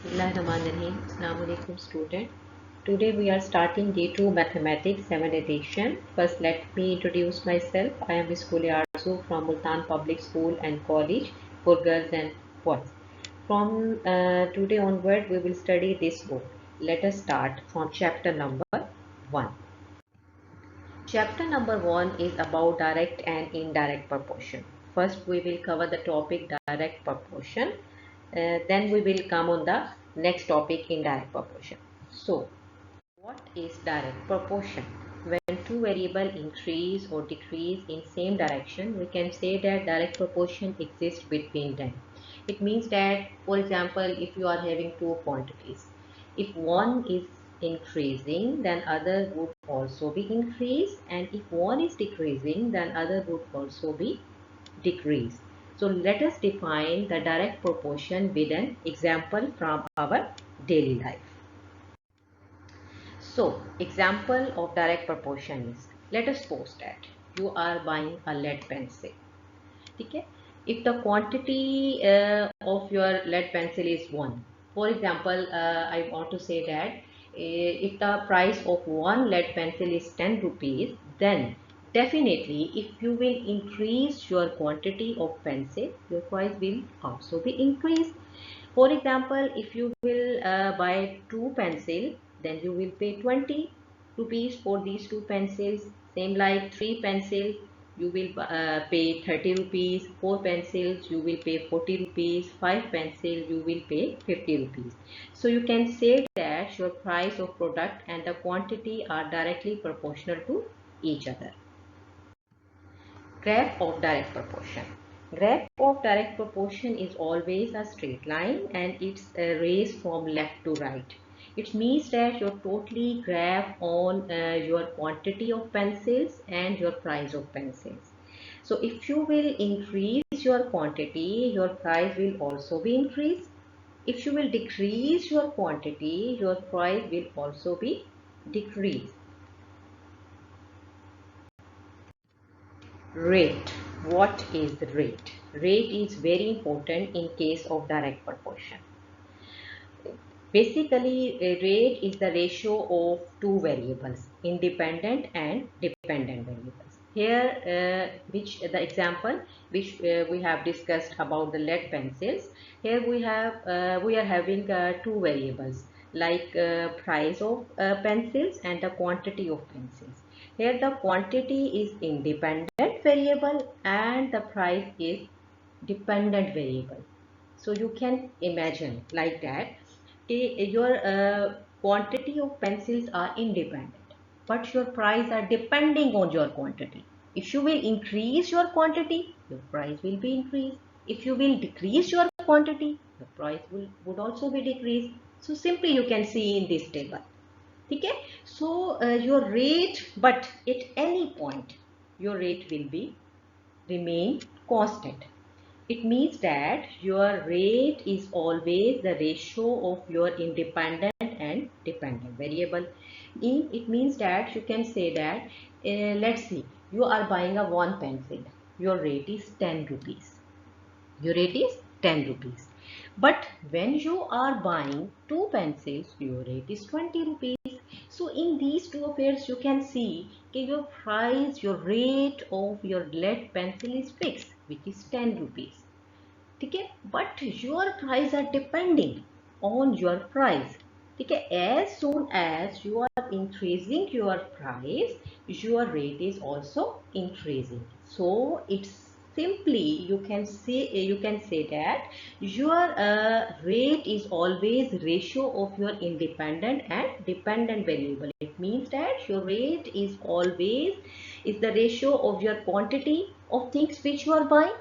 Bismillahirrahmanirrahim. Assalamu alaikum student. Today we are starting day 2 mathematics 7 edition. First let me introduce myself. I am Miss Kuli Arzu from Multan Public School and College for girls and boys. From today onward we will study this book. Let us start from chapter number 1. Chapter number 1 is about direct and indirect proportion. First we will cover the topic direct proportion. Then we will come on the next topic indirect proportion. So what is direct proportion? When two variables increase or decrease in same direction, we can say that direct proportion exists between them. It means that, for example, if you are having two quantities, if one is increasing, then other would also be increased, and if one is decreasing, then other would also be decreased. So let us define the direct proportion with an example from our daily life. So, example of direct proportion is, let us suppose that you are buying a lead pencil. Okay? If the quantity of your lead pencil is 1, for example, I want to say that if the price of one lead pencil is 10 rupees, then definitely if you will increase your quantity of pencil, your price will also be increased. For example, if you will buy two pencils, then you will pay 20 rupees for these two pencils. Same like three pencils, you will pay 30 rupees. Four pencils, you will pay 40 rupees. Five pencils, you will pay 50 rupees. So you can say that your price of product and the quantity are directly proportional to each other. Graph of direct proportion. Graph of direct proportion is always a straight line and it's a race from left to right. It means that your totally graph on your quantity of pencils and your price of pencils. So if you will increase your quantity, your price will also be increased. If you will decrease your quantity, your price will also be decreased. Rate. What is the rate? Rate is very important in case of direct proportion. Basically, a rate is the ratio of two variables, independent and dependent variables. Here, which the example which we have discussed about the lead pencils. Here we are having two variables like price of pencils and the quantity of pencils. Here the quantity is independent variable and the price is dependent variable. So you can imagine like that your quantity of pencils are independent, but your price are depending on your quantity. If you will increase your quantity, your price will be increased. If you will decrease your quantity, the price would also be decreased. So simply you can see in this table. Okay? So your rate, but at any point, your rate will be remain constant. It means that your rate is always the ratio of your independent and dependent variable. It means that you can say that, let's see, you are buying a one pencil. Your rate is 10 rupees. Your rate is 10 rupees. But when you are buying two pencils, your rate is 20 rupees. So in these two affairs, you can see that your price, your rate of your lead pencil is fixed, which is 10 rupees. Okay? But your price are depending on your price. Okay? As soon as you are increasing your price, your rate is also increasing. So it's simply you can say that your rate is always ratio of your independent and dependent variable. It means that your rate is always is the ratio of your quantity of things which you are buying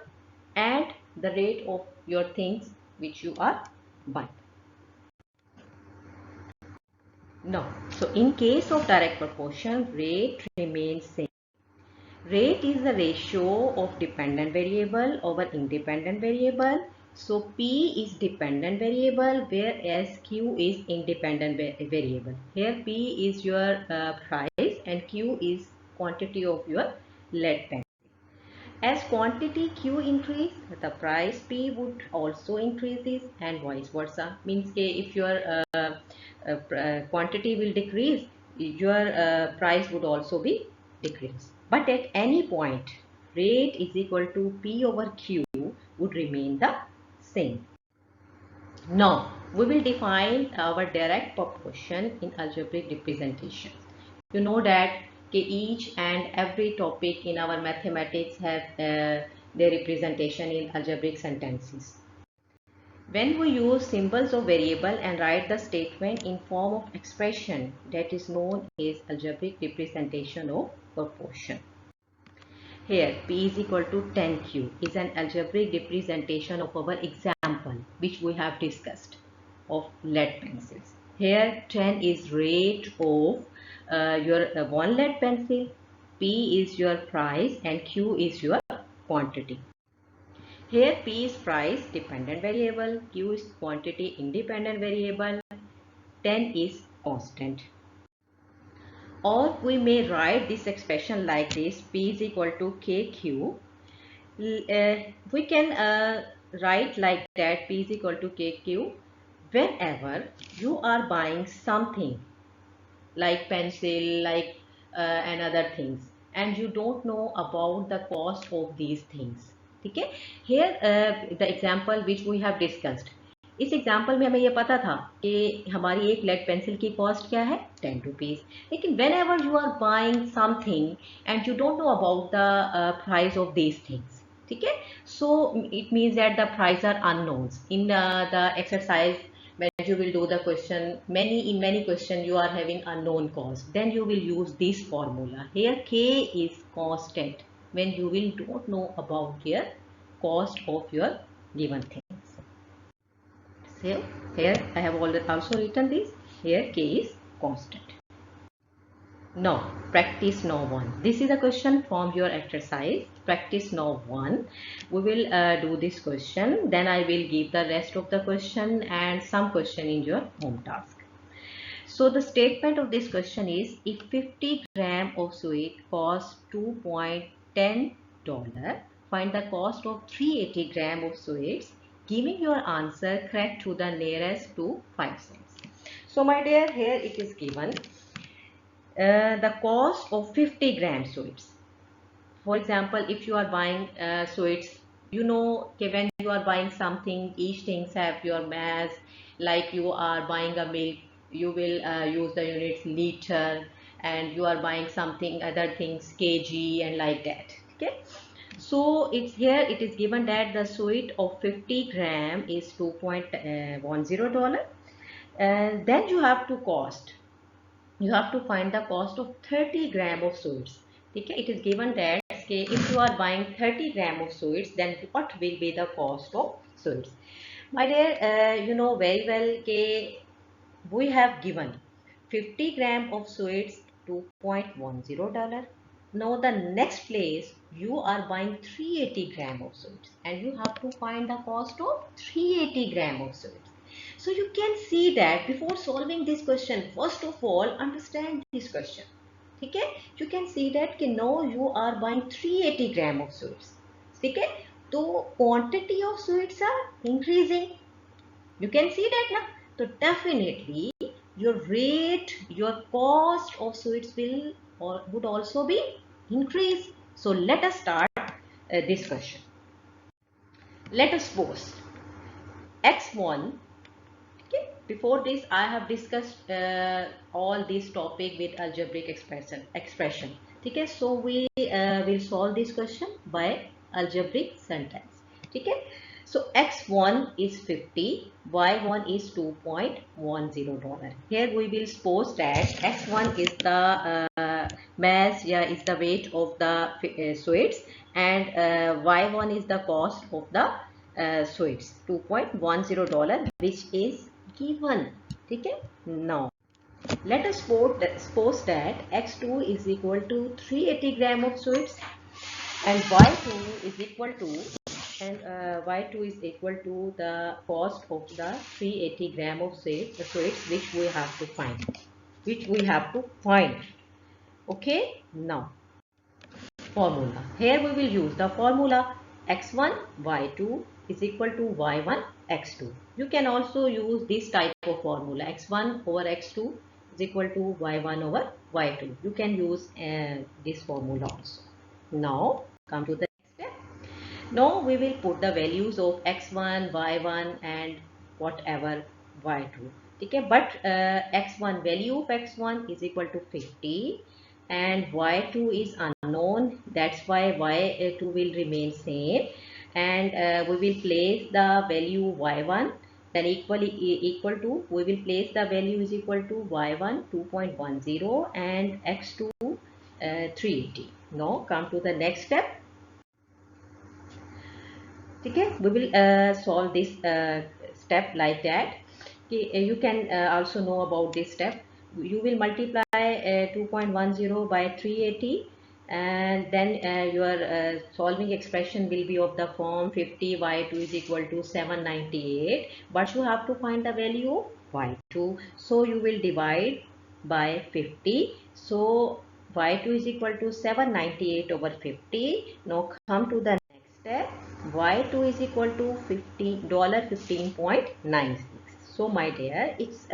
and the rate of your things which you are buying. No. So in case of direct proportion, rate remains same. Rate is the ratio of dependent variable over independent variable. So P is dependent variable whereas Q is independent variable. Here P is your price and Q is quantity of your lead pen. As quantity Q increase, the price P would also increases and vice versa. Means if your quantity will decrease, your price would also be decreased. But at any point, rate is equal to P over Q would remain the same. Now, we will define our direct proportion in algebraic representation. You know that each and every topic in our mathematics have their representation in algebraic sentences. When we use symbols of variable and write the statement in form of expression, that is known as algebraic representation of proportion. Here P is equal to 10Q is an algebraic representation of our example which we have discussed of lead pencils. Here 10 is rate of your one lead pencil, P is your price and Q is your quantity. Here P is price dependent variable, Q is quantity independent variable, 10 is constant. Or we may write this expression like this: P is equal to KQ. We can write like that: P is equal to KQ whenever you are buying something like pencil, like and other things, and you don't know about the cost of these things. Okay, here the example which we have discussed, इस example में हमें ये पता था कि हमारी एक lead pencil की कॉस्ट क्या है 10 रुपीज, लेकिन whenever you are buying something and you don't know about the price of these things, ठीक है, so it means that the price are unknowns in the exercise. When you will do the question, in many question you are having unknown cost, then you will use this formula. Here K is constant when you will don't know about your cost of your given things. So here I have also written this. Here K is constant. Now practice now 1. This is a question from your exercise. Practice now 1. We will do this question, then I will give the rest of the question and some question in your home task. So the statement of this question is: if 50 gram of sweet costs $2.10, find the cost of 380 gram of sweets, giving your answer correct to the nearest to 5 cents. So my dear, here it is given the cost of 50 gram sweets. For example, if you are buying sweets, you know when you are buying something, each things have your mass. Like you are buying a milk, you will use the units liter, and you are buying something other things kg and like that. Okay, so it's here it is given that the sweet of 50 gram is $2.10, and then you have to find the cost of 30 gram of sweets. Okay, it is given that if you are buying 30 gram of sweets, then what will be the cost of sweets? My dear, you know very well that we have given 50 gram of sweets $2.10. Now the next place you are buying 380 gram of sweets and you have to find the cost of 380 gram of sweets. So you can see that before solving this question, first of all understand this question. Okay, you can see that now you are buying 380 gram of sweets. Okay, so quantity of sweets are increasing. You can see that now. So definitely your rate, your cost of sweets would also be increased. So let us start this question. Let us suppose x1. Okay, before this I have discussed all this topic with algebraic expression. Okay, so we will solve this question by algebraic sentence. Okay, so x1 is 50, y1 is $2.10. Here we will suppose that x1 is the mass, is the weight of the sweets, and y1 is the cost of the sweets, $2.10, which is given. Okay, now let us suppose that x2 is equal to 380 gram of sweets and y2 is equal to the cost of the 380 gram of sweets which we have to find. Okay, now formula. Here we will use the formula x1 y2 is equal to y1 x2. You can also use this type of formula, x1 over x2 is equal to y1 over y2. You can use this formula also. Now come to the next step. Now we will put the values of x1, y1 and whatever y2. Okay, but x1 value of x1 is equal to 50 and y2 is unknown. That's why y2 will remain same, and we will place the value y1 then equal to, we will place the value is equal to y1 2.10 and x2 380. Now come to the next step. Okay, we will solve this step like that. Okay, you can also know about this step. You will multiply 2.10 by 380 and then your solving expression will be of the form 50 y2 is equal to 798, but you have to find the value of y2, so you will divide by 50. So y2 is equal to 798 over 50. Now come to the next step. Y2 is equal to $15.96. So my dear, it's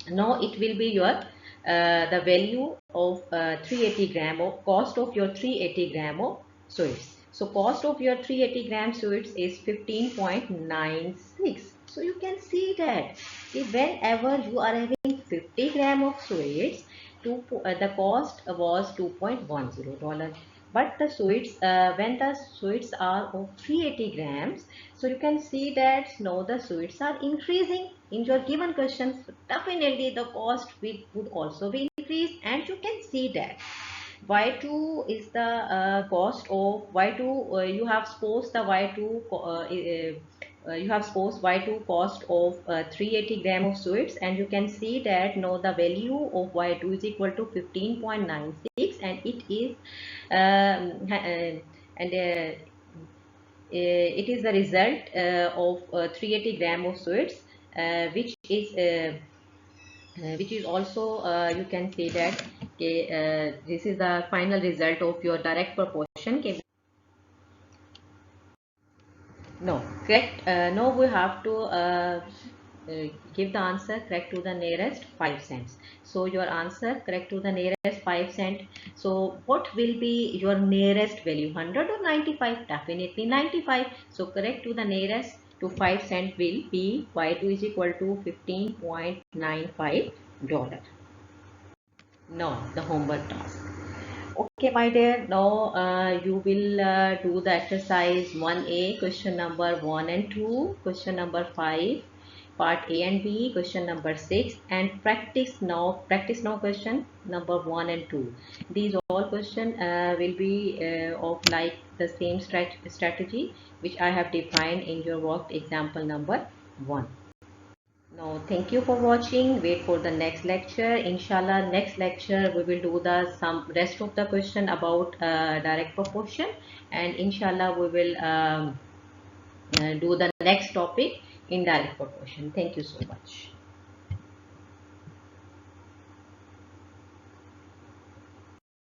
now it will be your the value of 380 gram of cost of your 380 gram of sweets. So cost of your 380 gram sweets is 15.96. So you can see that if whenever you are having 50 gram of sweets, the cost was $2.10. But the sweets, when the sweets are of 380 grams, so you can see that now the sweets are increasing in your given questions. Definitely the cost would also be increased, and you can see that y2 is the cost of y2. You have supposed the y2 you have supposed y2 cost of 380 gram of sweets, and you can see that now the value of y2 is equal to 15.96, and it is and it is the result of 380 gram of sweets, which is also you can say that this is the final result of your direct proportion. No, correct. No, we have to give the answer correct to the nearest 5 cents. So your answer correct to the nearest 5 cent. So what will be your nearest value, 100 or 95? Definitely 95. So correct to the nearest to 5 cent will be y2 is equal to $15.95. No, the homework task. Okay, my dear. Now you will do the exercise 1A, question number 1 and 2, question number 5, part A and B, question number 6, and practice now question number 1 and 2. These all question will be of like the same strategy which I have defined in your worked example number 1. Now, thank you for watching. Wait for the next lecture. Inshallah, next lecture we will do the some rest of the question about direct proportion, and inshallah we will do the next topic, indirect proportion. Thank you so much.